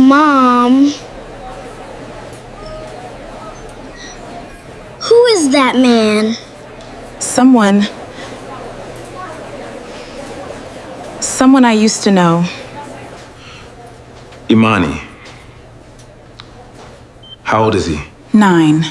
Mom, who is that man? Someone I used to know. Imani. How old is he? 9.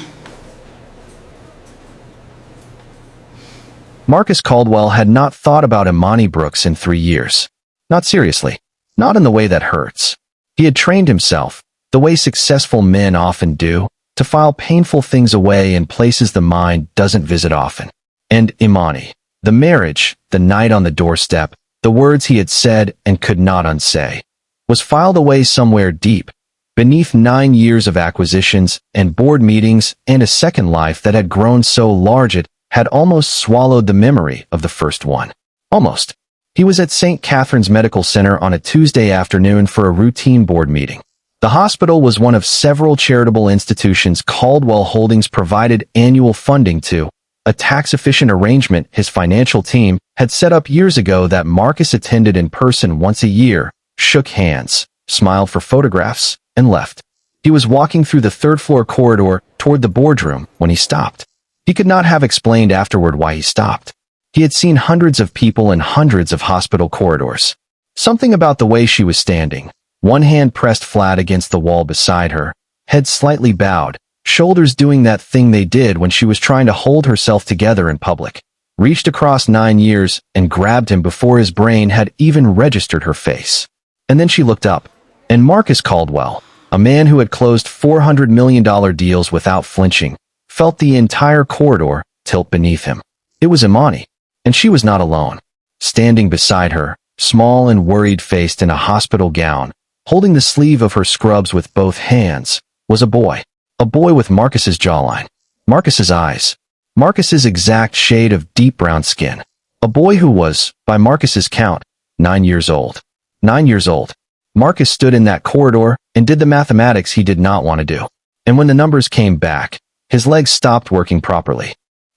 Marcus Caldwell had not thought about Imani Brooks in 3 years. Not seriously. Not in the way that hurts. He had trained himself, the way successful men often do, to file painful things away in places the mind doesn't visit often. And Imani, the marriage, the night on the doorstep, the words he had said and could not unsay, was filed away somewhere deep, beneath 9 years of acquisitions and board meetings and a second life that had grown so large it had almost swallowed the memory of the first one. Almost. He was at St. Catherine's Medical Center on a Tuesday afternoon for a routine board meeting. The hospital was one of several charitable institutions Caldwell Holdings provided annual funding to, a tax-efficient arrangement his financial team had set up years ago that Marcus attended in person once a year, shook hands, smiled for photographs, and left. He was walking through the third-floor corridor toward the boardroom when he stopped. He could not have explained afterward why he stopped. He had seen hundreds of people in hundreds of hospital corridors. Something about the way she was standing, one hand pressed flat against the wall beside her, head slightly bowed, shoulders doing that thing they did when she was trying to hold herself together in public, reached across 9 years and grabbed him before his brain had even registered her face. And then she looked up, and Marcus Caldwell, a man who had closed $400 million deals without flinching, felt the entire corridor tilt beneath him. It was Imani, and she was not alone. Standing beside her, small and worried-faced in a hospital gown, holding the sleeve of her scrubs with both hands, was a boy. A boy with Marcus's jawline, Marcus's eyes, Marcus's exact shade of deep brown skin. A boy who was, by Marcus's count, 9 years old. 9 years old. Marcus stood in that corridor and did the mathematics he did not want to do. And when the numbers came back, his legs stopped working properly.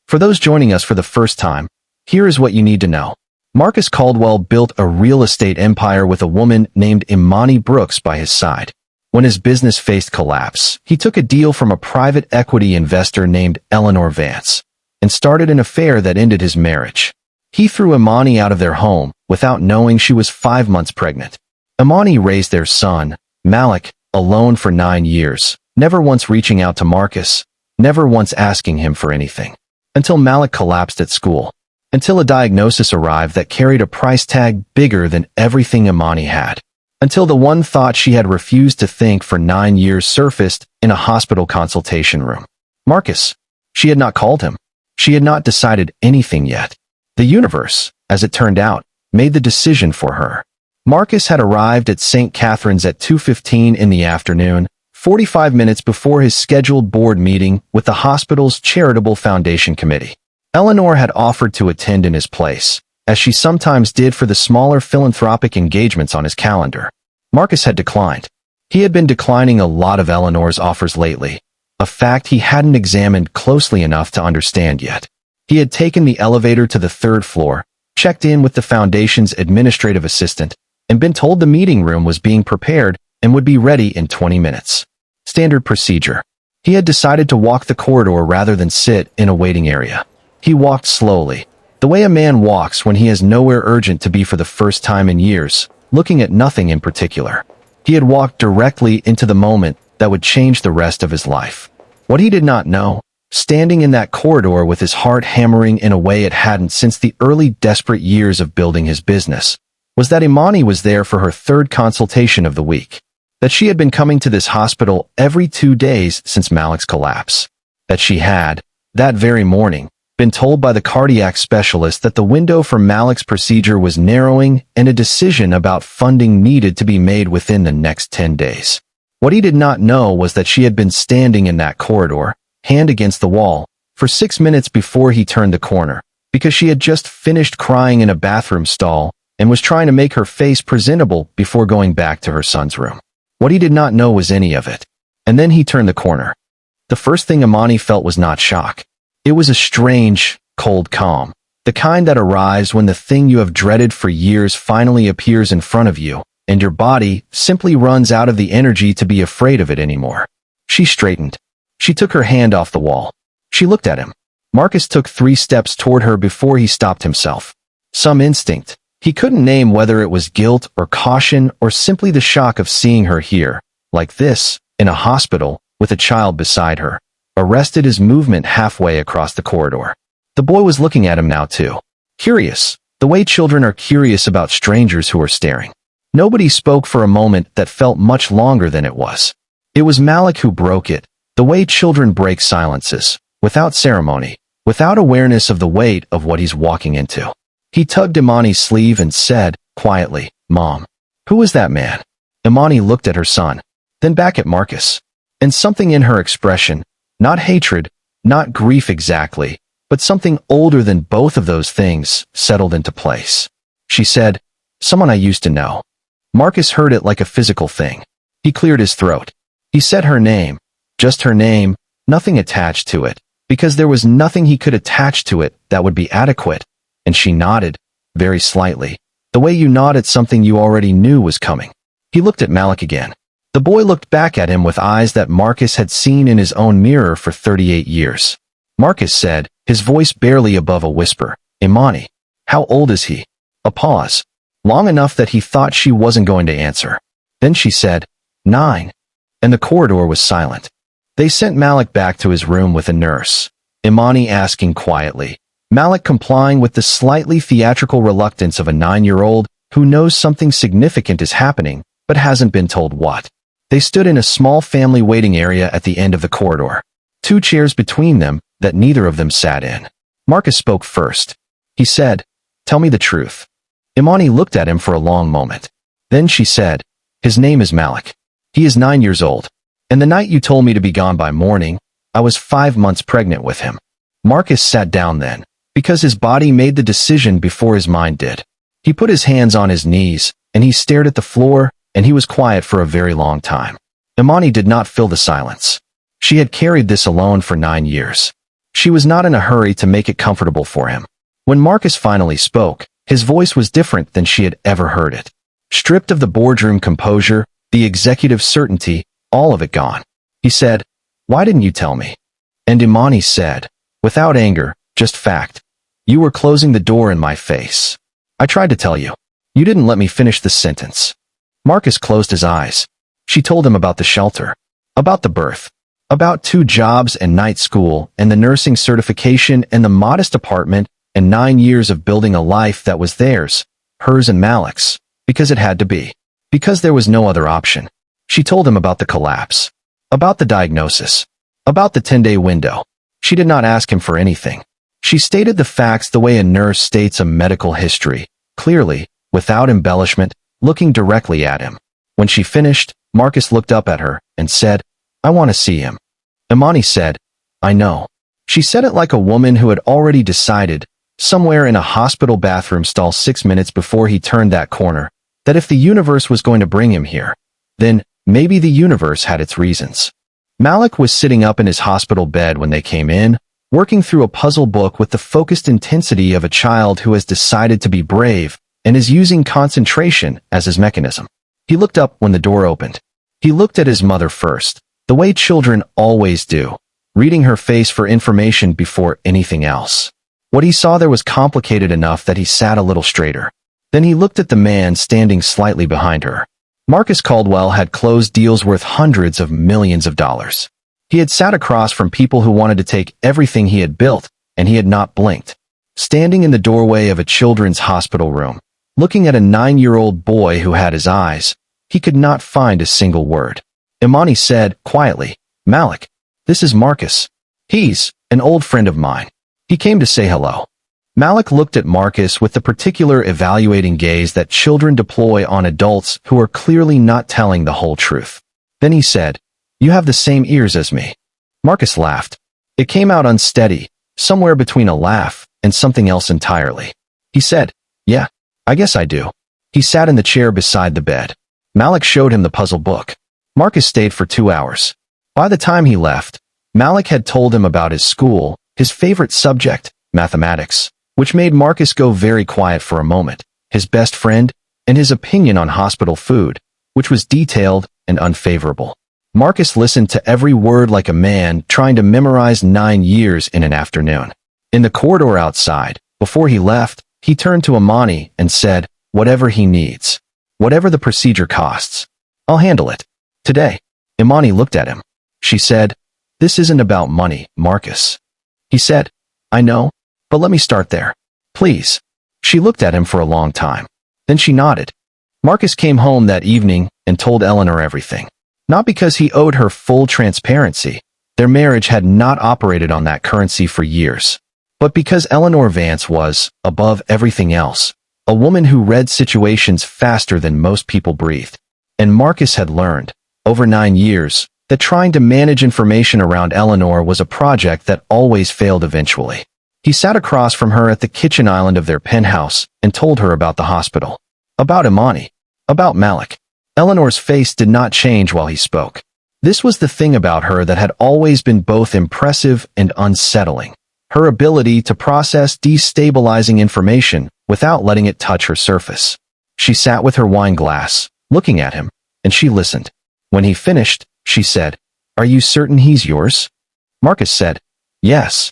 For those joining us for the first time, here is what you need to know. Marcus Caldwell built a real estate empire with a woman named Imani Brooks by his side. When his business faced collapse, he took a deal from a private equity investor named Eleanor Vance and started an affair that ended his marriage. He threw Imani out of their home without knowing she was 5 months pregnant. Imani raised their son, Malik, alone for 9 years, never once reaching out to Marcus, never once asking him for anything. Until Malik collapsed at school. Until a diagnosis arrived that carried a price tag bigger than everything Imani had. Until the one thought she had refused to think for 9 years surfaced in a hospital consultation room. Marcus. She had not called him. She had not decided anything yet. The universe, as it turned out, made the decision for her. Marcus had arrived at St. Catherine's at 2:15 in the afternoon, 45 minutes before his scheduled board meeting with the hospital's charitable foundation committee. Eleanor had offered to attend in his place, as she sometimes did for the smaller philanthropic engagements on his calendar. Marcus had declined. He had been declining a lot of Eleanor's offers lately, a fact he hadn't examined closely enough to understand yet. He had taken the elevator to the 3rd floor, checked in with the foundation's administrative assistant, and been told the meeting room was being prepared and would be ready in 20 minutes. Standard procedure. He had decided to walk the corridor rather than sit in a waiting area. He walked slowly, the way a man walks when he has nowhere urgent to be for the first time in years, looking at nothing in particular. He had walked directly into the moment that would change the rest of his life. What he did not know, standing in that corridor with his heart hammering in a way it hadn't since the early desperate years of building his business, was that Imani was there for her 3rd consultation of the week. That she had been coming to this hospital every 2 days since Malik's collapse. That she had, that very morning, been told by the cardiac specialist that the window for Malik's procedure was narrowing and a decision about funding needed to be made within the next 10 days. What he did not know was that she had been standing in that corridor, hand against the wall, for 6 minutes before he turned the corner, because she had just finished crying in a bathroom stall and was trying to make her face presentable before going back to her son's room. What he did not know was any of it. And then he turned the corner. The first thing Imani felt was not shock. It was a strange, cold calm. The kind that arrives when the thing you have dreaded for years finally appears in front of you, and your body simply runs out of the energy to be afraid of it anymore. She straightened. She took her hand off the wall. She looked at him. Marcus took 3 steps toward her before he stopped himself. Some instinct. He couldn't name whether it was guilt or caution or simply the shock of seeing her here, like this, in a hospital, with a child beside her, arrested his movement halfway across the corridor. The boy was looking at him now too. Curious, the way children are curious about strangers who are staring. Nobody spoke for a moment that felt much longer than it was. It was Malik who broke it, the way children break silences, without ceremony, without awareness of the weight of what he's walking into. He tugged Imani's sleeve and said, quietly, "Mom, who is that man?" Imani looked at her son, then back at Marcus. And something in her expression, not hatred, not grief exactly, but something older than both of those things, settled into place. She said, "Someone I used to know." Marcus heard it like a physical thing. He cleared his throat. He said her name, just her name, nothing attached to it, because there was nothing he could attach to it that would be adequate. And she nodded, very slightly, the way you nod at something you already knew was coming. He looked at Malik again. The boy looked back at him with eyes that Marcus had seen in his own mirror for 38 years. Marcus said, his voice barely above a whisper, "Imani, how old is he?" A pause, long enough that he thought she wasn't going to answer. Then she said, 9. And the corridor was silent. They sent Malik back to his room with a nurse. Imani asking quietly, Malik complying with the slightly theatrical reluctance of a 9-year-old who knows something significant is happening, but hasn't been told what. They stood in a small family waiting area at the end of the corridor. 2 chairs between them that neither of them sat in. Marcus spoke first. He said, "Tell me the truth." Imani looked at him for a long moment. Then she said, "His name is Malik. He is 9 years old. And the night you told me to be gone by morning, I was 5 months pregnant with him." Marcus sat down then, because his body made the decision before his mind did. He put his hands on his knees, and he stared at the floor, and he was quiet for a very long time. Imani did not fill the silence. She had carried this alone for 9 years. She was not in a hurry to make it comfortable for him. When Marcus finally spoke, his voice was different than she had ever heard it. Stripped of the boardroom composure, the executive certainty, all of it gone. He said, "Why didn't you tell me?" And Imani said, without anger, just fact, "You were closing the door in my face. I tried to tell you. You didn't let me finish the sentence." Marcus closed his eyes. She told him about the shelter, about the birth, about 2 jobs and night school and the nursing certification and the modest apartment and 9 years of building a life that was theirs, hers and Malik's, because it had to be, because there was no other option. She told him about the collapse, about the diagnosis, about the 10-day window. She did not ask him for anything. She stated the facts the way a nurse states a medical history, clearly, without embellishment, looking directly at him. When she finished, Marcus looked up at her and said, "I want to see him." Imani said, "I know." She said it like a woman who had already decided, somewhere in a hospital bathroom stall 6 minutes before he turned that corner, that if the universe was going to bring him here, then maybe the universe had its reasons. Malik was sitting up in his hospital bed when they came in, working through a puzzle book with the focused intensity of a child who has decided to be brave and is using concentration as his mechanism. He looked up when the door opened. He looked at his mother first, the way children always do, reading her face for information before anything else. What he saw there was complicated enough that he sat a little straighter. Then he looked at the man standing slightly behind her. Marcus Caldwell had closed deals worth hundreds of millions of dollars. He had sat across from people who wanted to take everything he had built, and he had not blinked. Standing in the doorway of a children's hospital room, looking at a 9-year-old boy who had his eyes, he could not find a single word. Imani said, quietly, "Malik, this is Marcus. He's an old friend of mine. He came to say hello." Malik looked at Marcus with the particular evaluating gaze that children deploy on adults who are clearly not telling the whole truth. Then he said, "You have the same ears as me." Marcus laughed. It came out unsteady, somewhere between a laugh and something else entirely. He said, "Yeah, I guess I do." He sat in the chair beside the bed. Malik showed him the puzzle book. Marcus stayed for 2 hours. By the time he left, Malik had told him about his school, his favorite subject, mathematics, which made Marcus go very quiet for a moment, his best friend, and his opinion on hospital food, which was detailed and unfavorable. Marcus listened to every word like a man trying to memorize 9 years in an afternoon. In the corridor outside, before he left, he turned to Imani and said, "Whatever he needs. Whatever the procedure costs. I'll handle it." Today, Imani looked at him. She said, "This isn't about money, Marcus." He said, "I know, but let me start there. Please." She looked at him for a long time. Then she nodded. Marcus came home that evening and told Eleanor everything. Not because he owed her full transparency. Their marriage had not operated on that currency for years. But because Eleanor Vance was, above everything else, a woman who read situations faster than most people breathed. And Marcus had learned, over 9 years, that trying to manage information around Eleanor was a project that always failed eventually. He sat across from her at the kitchen island of their penthouse and told her about the hospital. About Imani. About Malik. Eleanor's face did not change while he spoke. This was the thing about her that had always been both impressive and unsettling. Her ability to process destabilizing information without letting it touch her surface. She sat with her wine glass, looking at him, and she listened. When he finished, she said, "Are you certain he's yours?" Marcus said, "Yes."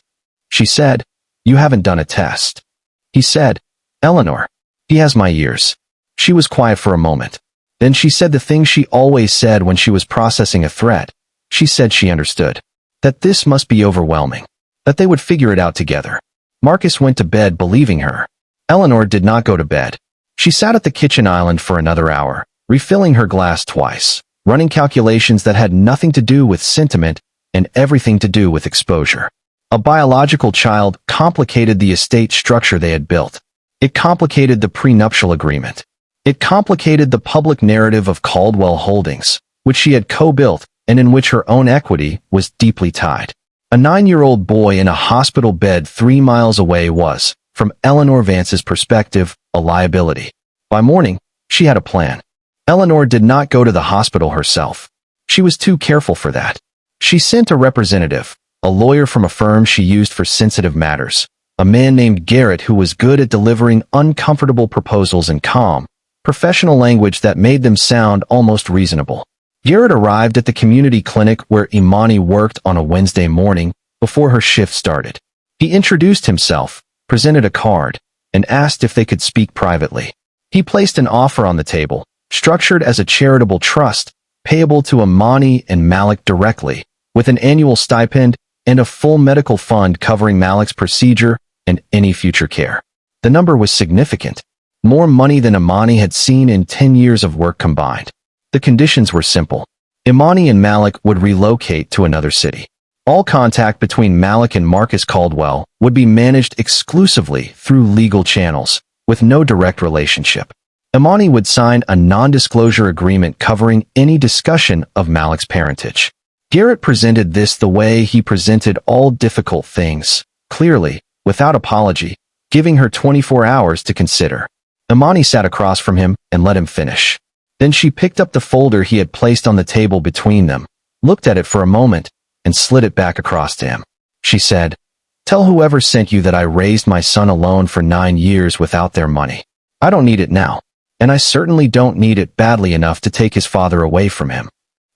She said, "You haven't done a test." He said, "Eleanor, he has my ears." She was quiet for a moment. Then she said the thing she always said when she was processing a threat. She said she understood. That this must be overwhelming. That they would figure it out together. Marcus went to bed believing her. Eleanor did not go to bed. She sat at the kitchen island for another hour, refilling her glass twice, running calculations that had nothing to do with sentiment and everything to do with exposure. A biological child complicated the estate structure they had built. It complicated the prenuptial agreement. It complicated the public narrative of Caldwell Holdings, which she had co-built and in which her own equity was deeply tied. A 9-year-old boy in a hospital bed 3 miles away was, from Eleanor Vance's perspective, a liability. By morning, she had a plan. Eleanor did not go to the hospital herself. She was too careful for that. She sent a representative, a lawyer from a firm she used for sensitive matters, a man named Garrett who was good at delivering uncomfortable proposals in calm, professional language that made them sound almost reasonable. Garrett arrived at the community clinic where Imani worked on a Wednesday morning before her shift started. He introduced himself, presented a card, and asked if they could speak privately. He placed an offer on the table, structured as a charitable trust, payable to Imani and Malik directly, with an annual stipend and a full medical fund covering Malik's procedure and any future care. The number was significant. More money than Imani had seen in 10 years of work combined. The conditions were simple. Imani and Malik would relocate to another city. All contact between Malik and Marcus Caldwell would be managed exclusively through legal channels, with no direct relationship. Imani would sign a non-disclosure agreement covering any discussion of Malik's parentage. Garrett presented this the way he presented all difficult things, clearly, without apology, giving her 24 hours to consider. Imani sat across from him and let him finish. Then she picked up the folder he had placed on the table between them, looked at it for a moment, and slid it back across to him. She said, "Tell whoever sent you that I raised my son alone for 9 years without their money. I don't need it now, and I certainly don't need it badly enough to take his father away from him."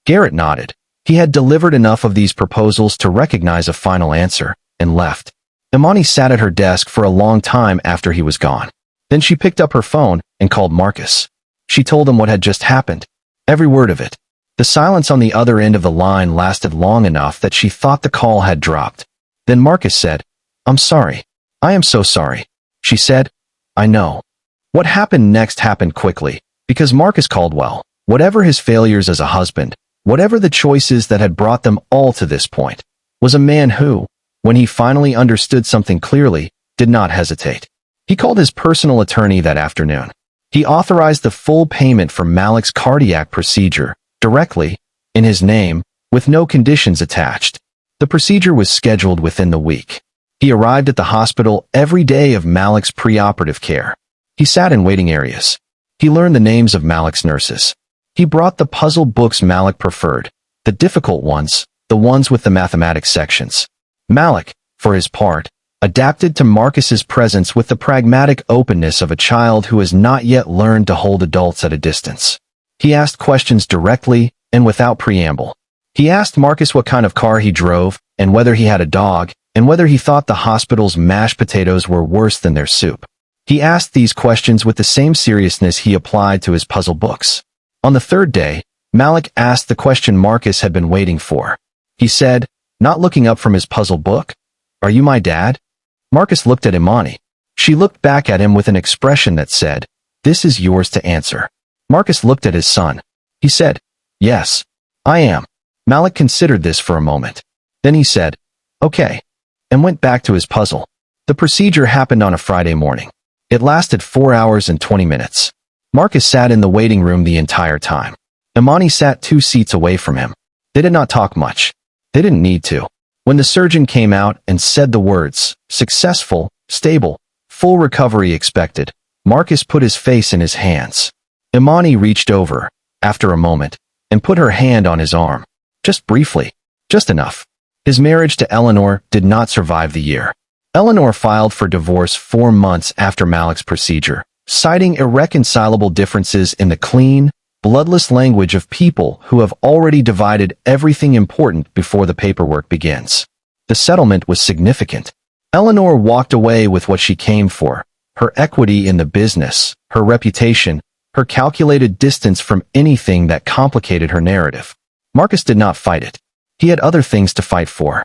Garrett nodded. He had delivered enough of these proposals to recognize a final answer, and left. Imani sat at her desk for a long time after he was gone. Then she picked up her phone and called Marcus. She told him what had just happened. Every word of it. The silence on the other end of the line lasted long enough that she thought the call had dropped. Then Marcus said, "I'm sorry. I am so sorry." She said, "I know." What happened next happened quickly, because Marcus Caldwell, whatever his failures as a husband, whatever the choices that had brought them all to this point, was a man who, when he finally understood something clearly, did not hesitate. He called his personal attorney that afternoon. He authorized the full payment for Malik's cardiac procedure, directly, in his name, with no conditions attached. The procedure was scheduled within the week. He arrived at the hospital every day of Malik's preoperative care. He sat in waiting areas. He learned the names of Malik's nurses. He brought the puzzle books Malik preferred, the difficult ones, the ones with the mathematics sections. Malik, for his part, adapted to Marcus's presence with the pragmatic openness of a child who has not yet learned to hold adults at a distance. He asked questions directly and without preamble. He asked Marcus what kind of car he drove, and whether he had a dog, and whether he thought the hospital's mashed potatoes were worse than their soup. He asked these questions with the same seriousness he applied to his puzzle books. On the third day, Malik asked the question Marcus had been waiting for. He said, not looking up from his puzzle book, "Are you my dad?" Marcus looked at Imani. She looked back at him with an expression that said, "This is yours to answer." Marcus looked at his son. He said, "Yes, I am." Malik considered this for a moment. Then he said, "Okay," and went back to his puzzle. The procedure happened on a Friday morning. It lasted 4 hours and 20 minutes. Marcus sat in the waiting room the entire time. Imani sat 2 seats away from him. They did not talk much. They didn't need to. When the surgeon came out and said the words, "Successful, stable, full recovery expected," Marcus put his face in his hands. Imani reached over, after a moment, and put her hand on his arm. Just briefly. Just enough. His marriage to Eleanor did not survive the year. Eleanor filed for divorce 4 months after Malik's procedure, citing irreconcilable differences in the clean, bloodless language of people who have already divided everything important before the paperwork begins. The settlement was significant. Eleanor walked away with what she came for: her equity in the business, her reputation, her calculated distance from anything that complicated her narrative. Marcus did not fight it. He had other things to fight for.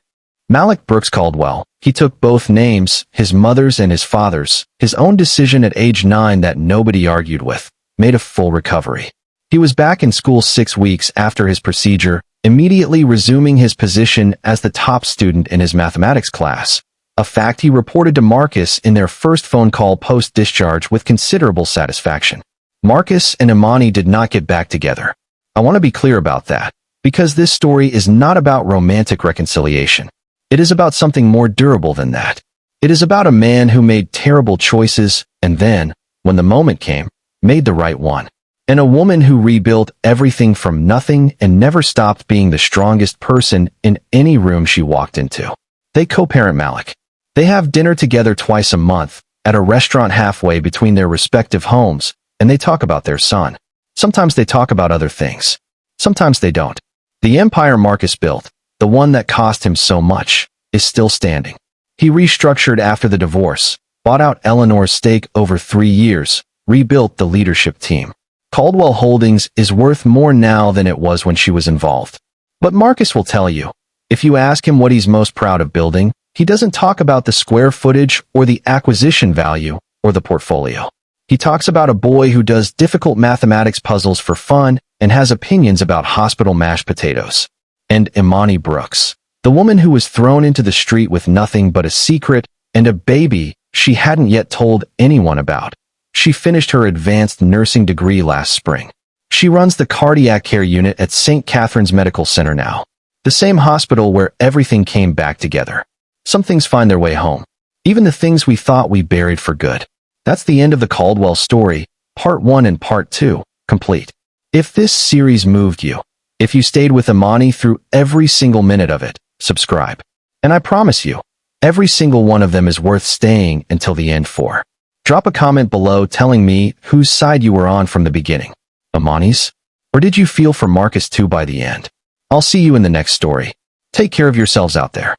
Malik Brooks Caldwell, he took both names, his mother's and his father's, his own decision at age 9 that nobody argued with, made a full recovery. He was back in school 6 weeks after his procedure, immediately resuming his position as the top student in his mathematics class, a fact he reported to Marcus in their first phone call post-discharge with considerable satisfaction. Marcus and Imani did not get back together. I want to be clear about that, because this story is not about romantic reconciliation. It is about something more durable than that. It is about a man who made terrible choices and then, when the moment came, made the right one. And a woman who rebuilt everything from nothing and never stopped being the strongest person in any room she walked into. They co-parent Malik. They have dinner together twice a month, at a restaurant halfway between their respective homes, and they talk about their son. Sometimes they talk about other things. Sometimes they don't. The empire Marcus built, the one that cost him so much, is still standing. He restructured after the divorce, bought out Eleanor's stake over 3 years, rebuilt the leadership team. Caldwell Holdings is worth more now than it was when she was involved. But Marcus will tell you, if you ask him what he's most proud of building, he doesn't talk about the square footage or the acquisition value or the portfolio. He talks about a boy who does difficult mathematics puzzles for fun and has opinions about hospital mashed potatoes. And Imani Brooks, the woman who was thrown into the street with nothing but a secret and a baby she hadn't yet told anyone about. She finished her advanced nursing degree last spring. She runs the cardiac care unit at St. Catherine's Medical Center now, the same hospital where everything came back together. Some things find their way home, even the things we thought we buried for good. That's the end of the Caldwell story, part 1 and part 2, complete. If this series moved you, if you stayed with Imani through every single minute of it, subscribe. And I promise you, every single one of them is worth staying until the end for. Drop a comment below telling me whose side you were on from the beginning. Imani's? Or did you feel for Marcus too by the end? I'll see you in the next story. Take care of yourselves out there.